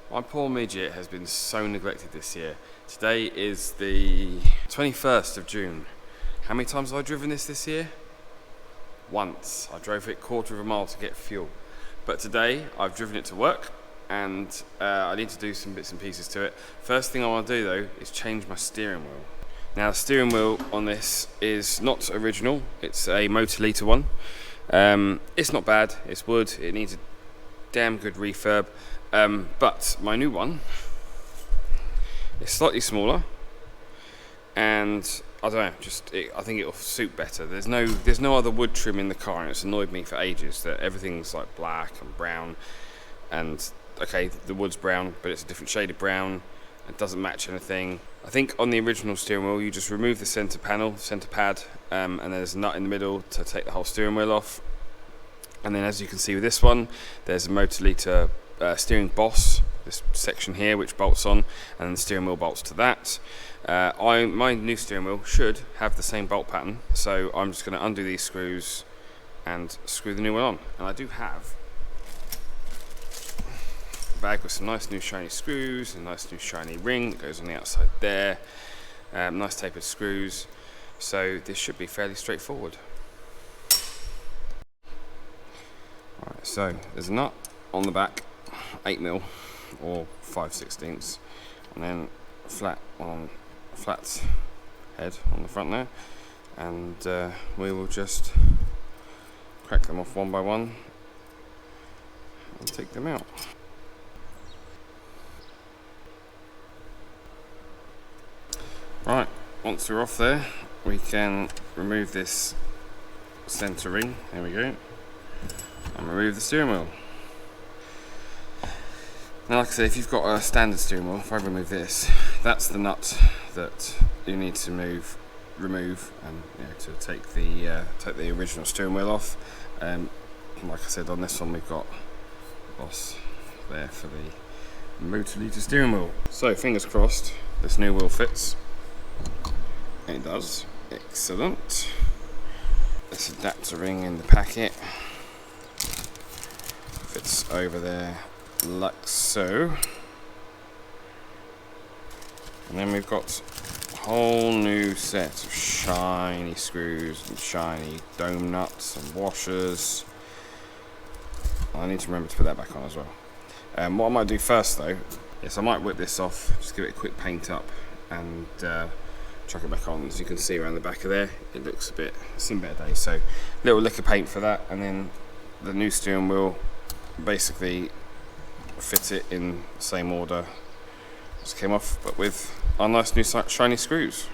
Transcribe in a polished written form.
My poor midget has been so neglected this year. Today is the 21st of June. How many times have I driven this year? Once. I drove it quarter of a mile to get fuel. But today I've driven it to work and I need to do some bits and pieces to it. First thing I want to do though is change my steering wheel. Now the steering wheel on this is not original, it's a Motor one. It's not bad, it's wood, it needs a damn good refurb. But my new one is slightly smaller, and I don't know, I think it'll suit better. There's no other wood trim in the car, and it's annoyed me for ages that everything's like black and brown. And okay, the wood's brown, but it's a different shade of brown. It doesn't match anything. I think on the original steering wheel, you just remove the center panel, center pad, and there's a nut in the middle to take the whole steering wheel off. And then, as you can see with this one, there's a Motor steering boss, this section here, which bolts on, and the steering wheel bolts to that. My new steering wheel should have the same bolt pattern, so I'm just going to undo these screws and screw the new one on. And I do have a bag with some nice new shiny screws, a nice new shiny ring that goes on the outside there, nice tapered screws, so this should be fairly straightforward. Alright, so there's a nut on the back, 8mm or 5/16, and then a flat head on the front there, and we will just crack them off one by one and take them out. Right, once we're off there, we can remove this center ring, there we go, and remove the steering wheel. Now, like I said, if you've got a standard steering wheel, if I remove this, that's the nut that you need to remove, and to take the original steering wheel off. Like I said, on this one we've got a boss there for the Motor steering wheel. So fingers crossed, this new wheel fits. It does. Excellent. This adapter ring in the packet fits over there like so, and then we've got a whole new set of shiny screws and shiny dome nuts and washers. I need to remember to put that back on as well. What I might do first though is I might whip this off, just give it a quick paint up and chuck it back on. As you can see around the back of there, it looks it's seen better days, so little lick of paint for that, and then the new steering wheel basically fit it in the same order as came off, but with our nice new shiny screws.